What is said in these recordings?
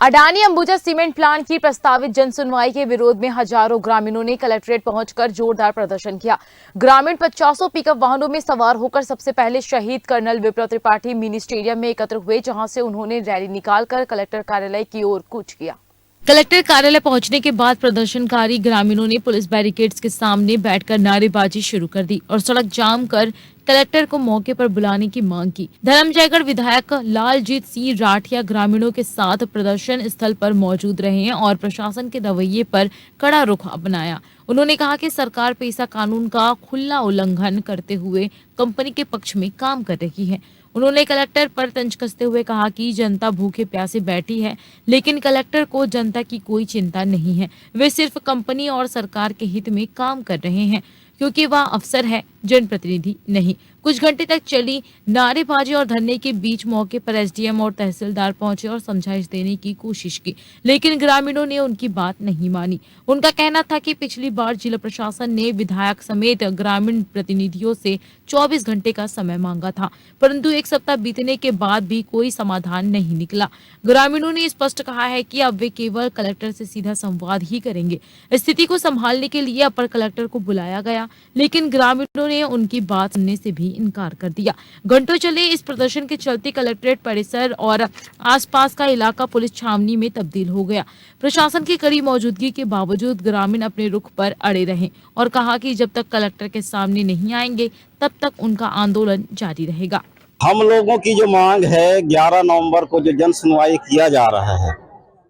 Adani Ambuja cement plant की प्रस्तावित जनसुनवाई के विरोध में हजारों ग्रामीणों ने कलेक्ट्रेट पहुंचकर जोरदार प्रदर्शन किया। ग्रामीण 50 पिकअप वाहनों में सवार होकर सबसे पहले शहीद कर्नल विप्लव त्रिपाठी मिनी स्टेडियम में एकत्र हुए, जहां से उन्होंने रैली निकालकर कलेक्टर कार्यालय की ओर कूच किया। कलेक्टर कार्यालय पहुंचने के बाद प्रदर्शनकारी ग्रामीणों ने पुलिस बैरिकेड्स के सामने बैठकर नारेबाजी शुरू कर दी और सड़क जाम कर कलेक्टर को मौके पर बुलाने की मांग की। धर्मजयगढ़ विधायक लालजीत सिंह राठिया ग्रामीणों के साथ प्रदर्शन स्थल पर मौजूद रहे और प्रशासन के रवैये पर कड़ा रुख अपनाया। उन्होंने कहा कि सरकार पेसा कानून का खुला उल्लंघन करते हुए कंपनी के पक्ष में काम कर रही है। उन्होंने कलेक्टर पर तंज कसते हुए कहा कि जनता भूखे प्यासे बैठी है, लेकिन कलेक्टर को जनता की कोई चिंता नहीं है। वे सिर्फ कंपनी और सरकार के हित में काम कर रहे हैं, क्योंकि वह अफसर है, जनप्रतिनिधि नहीं। कुछ घंटे तक चली नारेबाजी और धरने के बीच मौके पर एसडीएम और तहसीलदार पहुंचे और समझाइश देने की कोशिश की, लेकिन ग्रामीणों ने उनकी बात नहीं मानी। उनका कहना था कि पिछली बार जिला प्रशासन ने विधायक समेत ग्रामीण प्रतिनिधियों से 24 घंटे का समय मांगा था, परंतु एक सप्ताह बीतने के बाद भी कोई समाधान नहीं निकला। ग्रामीणों ने स्पष्ट कहा है कि अब वे केवल कलेक्टर से सीधा संवाद ही करेंगे। स्थिति को संभालने के लिए अपर कलेक्टर को बुलाया गया, लेकिन ग्रामीणों ने उनकी बात सुनने से भी इनकार कर दिया। घंटों चले इस प्रदर्शन के चलते कलेक्ट्रेट परिसर और आसपास का इलाका पुलिस छावनी में तब्दील हो गया। प्रशासन की कड़ी मौजूदगी के बावजूद ग्रामीण अपने रुख पर अड़े रहे और कहा कि जब तक कलेक्टर के सामने नहीं आएंगे तब तक उनका आंदोलन जारी रहेगा। हम लोगों की जो मांग है 11 नवंबर को जो जन सुनवाई किया जा रहा है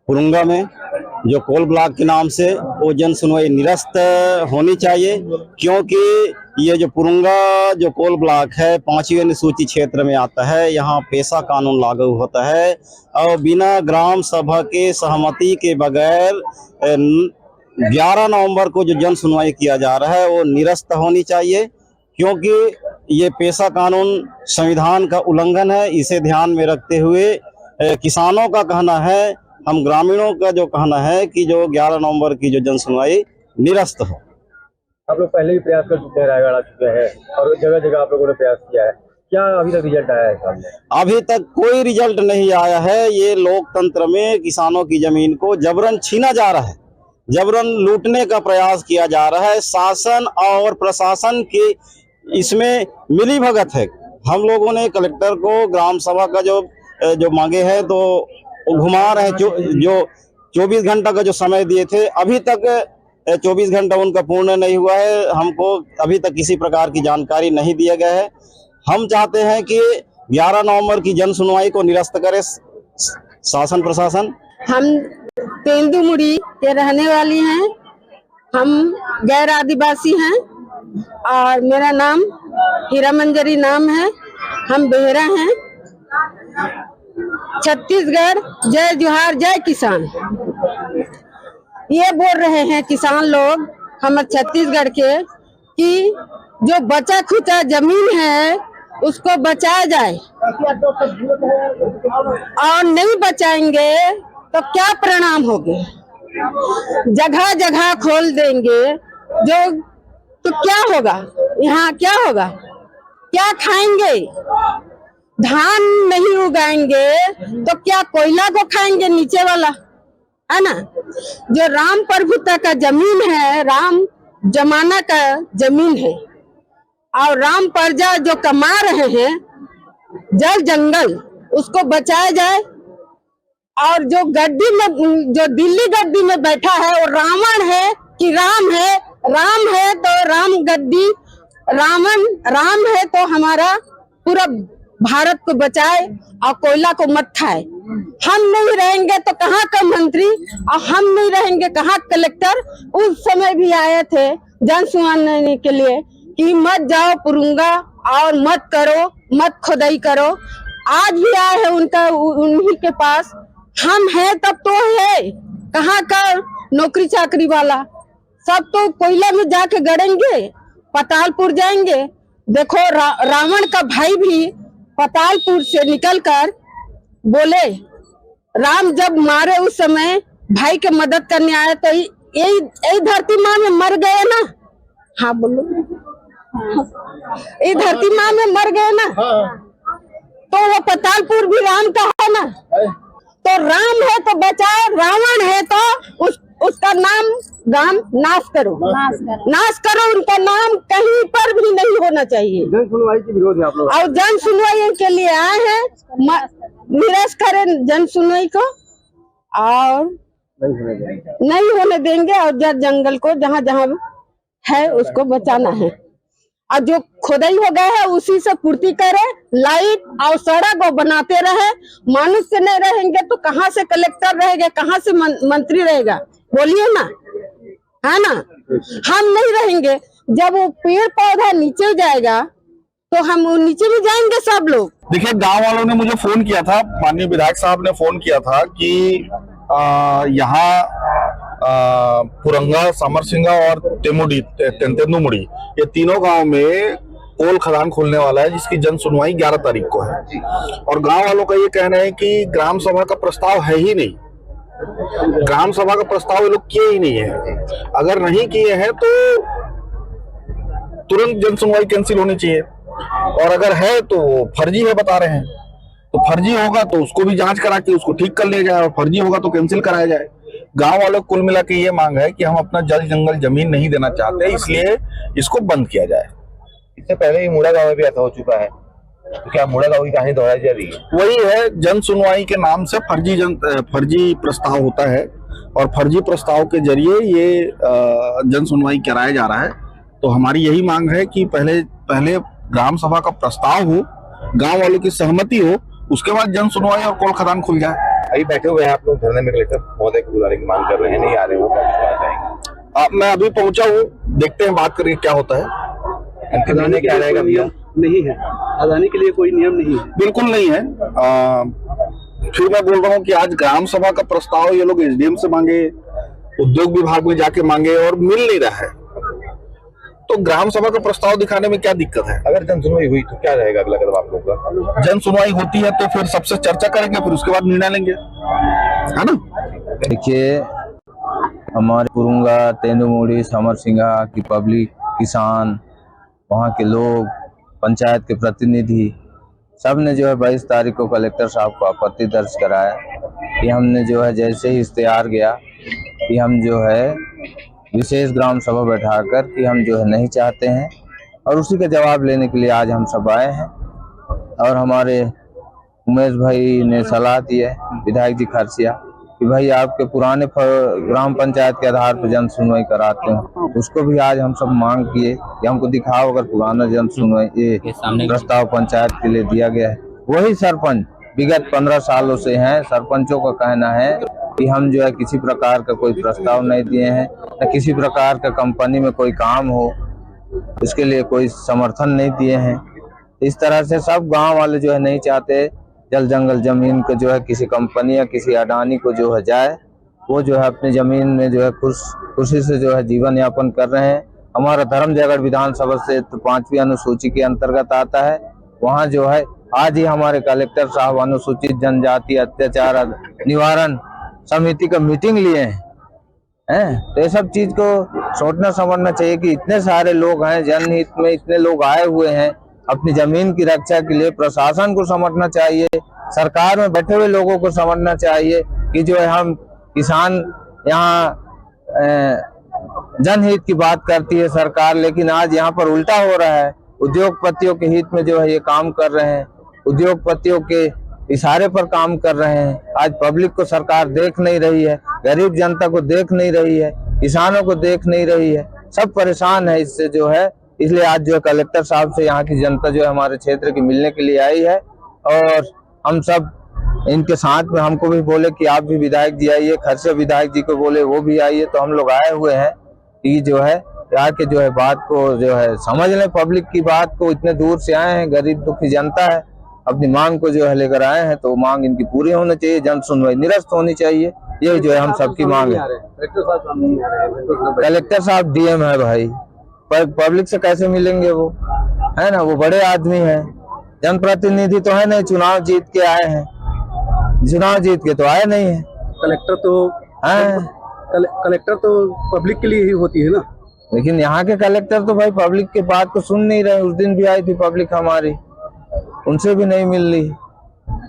पुरुंगा में, जो कोल ब्लॉक के नाम से, वो जन सुनवाई निरस्त होनी चाहिए, क्योंकि ये जो पुरुंगा जो कोल ब्लॉक है 5वीं अनुसूची क्षेत्र में आता है। यहाँ पेशा कानून लागू होता है और बिना ग्राम सभा के सहमति के बगैर 11 नवंबर को जो जन सुनवाई किया जा रहा है वो निरस्त होनी चाहिए, क्योंकि ये पेशा कानून संविधान का उल्लंघन है। इसे ध्यान में रखते हुए किसानों का कहना है, हम ग्रामीणों का जो कहना है कि जो 11 नवंबर की जो जन सुनवाई निरस्त हो। आप लोग पहले भी प्रयास कर चुके हैं, रायगढ़ आ चुके हैं और जगह जगह आप लोगों ने प्रयास किया है, क्या अभी तक रिजल्ट आया है सामने? अभी तक कोई रिजल्ट नहीं आया है। ये लोकतंत्र में किसानों की जमीन को जबरन छीना जा रहा है, जबरन लूटने का प्रयास किया जा रहा है। शासन और प्रशासन की इसमें मिली भगत है। हम लोगों ने कलेक्टर को ग्राम सभा का जो मांगे हैं तो वो घुमा रहे हैं। जो 24 घंटा का जो समय दिए थे, अभी तक 24 घंटा उनका पूर्ण नहीं हुआ है। हमको अभी तक किसी प्रकार की जानकारी नहीं दिया गया है। हम चाहते हैं कि 11 नवंबर की जन सुनवाई को निरस्त करे शासन प्रशासन। हम तेंदुमुड़ी के रहने वाली हैं, हम गैर आदिवासी हैं और मेरा नाम हीरा मंजरी नाम है। हम बेहरा हैं। छत्तीसगढ़ जय जोहार जय किसान, ये बोल रहे हैं किसान लोग हमारे छत्तीसगढ़ के कि जो बचा खुचा जमीन है उसको बचाया जाए, और नहीं बचाएंगे तो क्या परिणाम होंगे। जगह जगह खोल देंगे जो, तो क्या होगा, यहाँ क्या होगा, क्या खाएंगे। धान नहीं उगाएंगे तो क्या कोयला को खाएंगे नीचे वाला, है ना। जो राम प्रभुता का जमीन है, राम जमाना का जमीन है, और राम प्रजा जो कमा रहे हैं जल जंगल, उसको बचाया जाए। और जो गद्दी में, जो दिल्ली गद्दी में बैठा है वो रावण है कि राम है। राम है तो राम गद्दी, रावण राम है तो हमारा पूरा भारत को बचाए और कोयला को मत खाए। हम नहीं रहेंगे तो कहाँ का मंत्री, और हम नहीं रहेंगे कहाँ कलेक्टर। उस समय भी आए थे जन सुनवाई के लिए कि मत जाओ पुरुंगा और मत करो, मत खुदाई करो। आज भी आए हैं उन्हीं के पास। हम हैं तब तो है, कहाँ का नौकरी चाकरी वाला, सब तो कोयला में जाके गड़ेंगे, पतालपुर जाएंगे। देखो रावण का भाई भी पतालपुर से निकलकर बोले, राम जब मारे उस समय भाई के मदद करने आए तो यही धरती माँ में मर गए ना। हाँ बोलो, ये धरती माँ में मर गए ना, तो वो पतालपुर भी राम का है ना। तो राम है तो बचाए, रावण है तो उसका नाम नाश करो, नाश करो। उनका नाम कहीं पर भी नहीं होना चाहिए। जन सुनवाई के विरोध है आप लोग? और जन सुनवाई के लिए आए हैं, निरस्त करें जन सुनवाई को और नहीं होने देंगे। और जंगल को जहाँ जहाँ है उसको बचाना है। और जो खुदाई हो गया है उसी से पूर्ति करे, लाइट और सड़क वो बनाते रहे। मनुष्य नहीं रहेंगे तो कहाँ से कलेक्टर रहेगा, कहाँ से मंत्री रहेगा? बोलिए ना, है ना? हम नहीं रहेंगे। जब वो पेड़ पौधा नीचे जाएगा तो हम नीचे भी जाएंगे सब लोग। देखिए, गांव वालों ने मुझे फोन किया था, माननीय विधायक साहब ने फोन किया था कि यहाँ पुरंगा, समरसिंगा और तेंदुमुड़ी ये तीनों गांव में कोल खदान खोलने वाला है, जिसकी जन सुनवाई 11 तारीख को है। और गांव वालों का ये कहना है कि ग्राम सभा का प्रस्ताव है ही नहीं, ग्राम सभा का प्रस्ताव ये लोग किए ही नहीं है। अगर नहीं किए हैं तो तुरंत जन सुनवाई कैंसिल होनी चाहिए, और अगर है तो फर्जी है बता रहे हैं। तो फर्जी होगा तो उसको भी जांच करा के उसको ठीक कर लिया जाए, और फर्जी होगा तो कैंसिल कराया जाए। गांव वालों को कुल मिला के ये मांग है कि हम अपना जल जंगल जमीन नहीं देना चाहते, इसलिए इसको बंद किया जाए। इससे पहले ही मुड़ा गांव में भी ऐसा हो चुका है, तो क्या मुड़ा गांव की कहानी दोहराई जा रही है? वही है, जन सुनवाई के नाम से फर्जी प्रस्ताव होता है, और फर्जी प्रस्ताव के जरिए ये जन सुनवाई कराया जा रहा है। तो हमारी यही मांग है कि पहले ग्राम सभा का प्रस्ताव हो, गांव वालों की सहमति हो, उसके बाद जन सुनवाई और कोल खदान खुल जाए। अभी बैठे हुए हैं आप लोग धरने में, कलेक्टर महोदय को बुलाने की मांग कर रहे हैं, नहीं आ रहे हो, क्या कहना चाहेंगे? मैं अभी पहुंचा हूँ, देखते हैं बात करके क्या होता है। अंतिम निर्णय क्या रहेगा भैया? नहीं है, अदानी के लिए कोई नियम नहीं है। बिल्कुल नहीं है। फिर मैं बोल रहा हूँ कि आज ग्राम सभा का प्रस्ताव ये लोग एसडीएम से मांगे, उद्योग विभाग में जाके मांगे और मिल नहीं रहा है। तो ग्राम सभा का प्रस्ताव दिखाने में क्या दिक्कत है? अगर जन सुनवाई हुई तो क्या रहेगा अगला कदम आप लोग का? जन सुनवाई होती है तो फिर सबसे चर्चा करेंगे, फिर उसके बाद निर्णय लेंगे, है ना? देखिए, हमारे पुरुंगा, तेंदुमुड़ी, समरसिंगा की पब्लिक, किसान, वहाँ के लोग, पंचायत के प्रतिनिधि, सब ने जो है 22 तारीख को कलेक्टर साहब को आपत्ति दर्ज कराया कि हमने जो है जैसे ही इश्तेहार गया कि हम जो है विशेष ग्राम सभा बैठाकर कि हम जो है नहीं चाहते हैं, और उसी का जवाब लेने के लिए आज हम सब आए हैं। और हमारे उमेश भाई ने सलाह दी है, विधायक जी खरसिया, कि भाई आपके पुराने ग्राम पंचायत के आधार पर जन सुनवाई कराते हैं, उसको भी आज हम सब मांग किए कि हमको दिखाओ अगर पुराना जन सुनवाई प्रस्ताव पंचायत के लिए दिया गया है। वही सरपंच विगत 15 सालों से हैं। सरपंचों का कहना है कि हम जो है किसी प्रकार का कोई प्रस्ताव नहीं दिए हैं, न किसी प्रकार का कंपनी में कोई काम हो उसके लिए कोई समर्थन नहीं दिए हैं। इस तरह से सब गांव वाले जो है नहीं चाहते जल जंगल जमीन को जो है किसी कंपनी या किसी अडानी को जो है जाए, वो जो है अपनी जमीन में जो है खुशी से जो है जीवन यापन कर रहे हैं। हमारा धर्मजयगढ़ विधानसभा क्षेत्र 5वीं अनुसूची के अंतर्गत आता है। वहाँ जो है आज ही हमारे कलेक्टर साहब अनुसूचित जनजाति अत्याचार निवारण समिति का मीटिंग लिए हैं। तो ये सब चीज को सोचना समझना चाहिए कि इतने सारे लोग हैं, जनहित में इतने लोग आए हुए हैं अपनी जमीन की रक्षा के लिए। प्रशासन को समझना चाहिए, सरकार में बैठे हुए लोगों को समझना चाहिए कि जो है हम किसान यहाँ जनहित की बात करती है सरकार, लेकिन आज यहाँ पर उल्टा हो रहा है। उद्योगपतियों के हित में जो है ये काम कर रहे हैं, उद्योगपतियों के इशारे पर काम कर रहे हैं। आज पब्लिक को सरकार देख नहीं रही है, गरीब जनता को देख नहीं रही है, किसानों को देख नहीं रही है, सब परेशान है इससे जो है। इसलिए आज जो है कलेक्टर साहब से यहाँ की जनता जो है हमारे क्षेत्र की मिलने के लिए आई है, और हम सब इनके साथ में हमको भी बोले कि आप भी विधायक जी आइए, खरसिया विधायक जी को बोले वो भी आइए। तो हम लोग आए हुए हैं कि जो है आके जो है बात को जो है समझ लें, पब्लिक की बात को। इतने दूर से आए हैं, गरीब दुखी जनता है, अपनी मांग को जो है लेकर आए हैं, तो मांग इनकी पूरी होनी चाहिए, जन सुनवाई निरस्त होनी चाहिए। ये जो है हम सबकी मांग है। कलेक्टर साहब डीएम है भाई, पब्लिक से कैसे मिलेंगे वो, है ना? वो बड़े आदमी हैं, जनप्रतिनिधि तो है नहीं, चुनाव जीत के आए हैं, चुनाव जीत के तो आए नहीं है। कलेक्टर तो कलेक्टर तो पब्लिक के लिए ही होती है ना, लेकिन यहाँ के कलेक्टर तो भाई पब्लिक की बात को सुन नहीं रहे। उस दिन भी आई थी पब्लिक हमारी, उनसे भी नहीं मिल रही।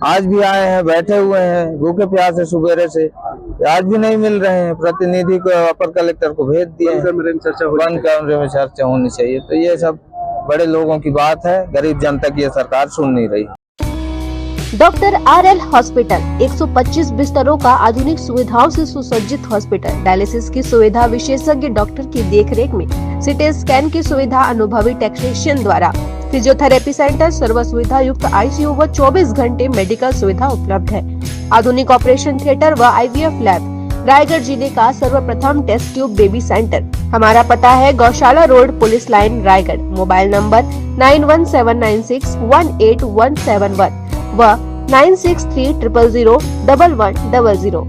आज भी आए हैं, बैठे हुए हैं भूखे प्यासे सुबेरे से, आज भी नहीं मिल रहे हैं। प्रतिनिधि को अपर कलेक्टर को भेज दिए हैं। बंद कमरे में चर्चा होनी चाहिए। तो ये सब बड़े लोगों की बात है, गरीब जनता की ये सरकार सुन नहीं रही। डॉक्टर RL हॉस्पिटल 125 बिस्तरों का आधुनिक सुविधाओं से सुसज्जित हॉस्पिटल, डायलिसिस की सुविधा विशेषज्ञ डॉक्टर की देखरेख में, सीटी स्कैन की सुविधा अनुभवी टेक्नीशियन द्वारा, फिजियोथेरेपी सेंटर, सर्व सुविधा युक्त ICU व 24 घंटे मेडिकल सुविधा उपलब्ध है। आधुनिक ऑपरेशन थिएटर व IVF लैब, रायगढ़ जिले का सर्वप्रथम टेस्ट ट्यूब बेबी सेंटर। हमारा पता है Gaushala road, police line, Raigarh. Mobile number 9179618171 व 9630001100।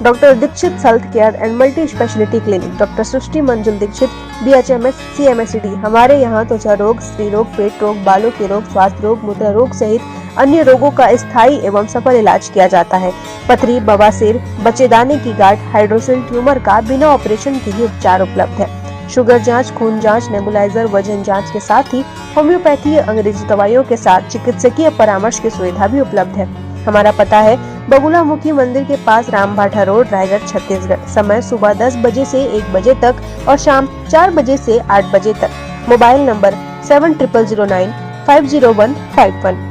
Doctor Dikshit health care and multi speciality clinic, doctor Srishti Manjul Dikshit, BHMS CMSCD। हमारे यहाँ त्वचा रोग, स्त्री रोग, पेट रोग, बालों के रोग, स्वास्थ्य रोग, मूत्र रोग सहित अन्य रोगों का स्थायी एवं सफल इलाज किया जाता है। पथरी, बवासीर, बच्चेदानी की गांठ, हाइड्रोसिल ट्यूमर का बिना ऑपरेशन के ही उपचार उपलब्ध है। शुगर जांच, खून जांच, नेबुलाइजर, वजन जांच के साथ ही होम्योपैथी अंग्रेजी दवाइयों के साथ चिकित्सकीय परामर्श की सुविधा भी उपलब्ध है। हमारा पता है बगुलामुखी मंदिर के पास, रामभाठा रोड, रायगढ़, छत्तीसगढ़। समय सुबह 10 बजे से 1 बजे तक और शाम 4 बजे से 8 बजे तक। Mobile number 7009 50151।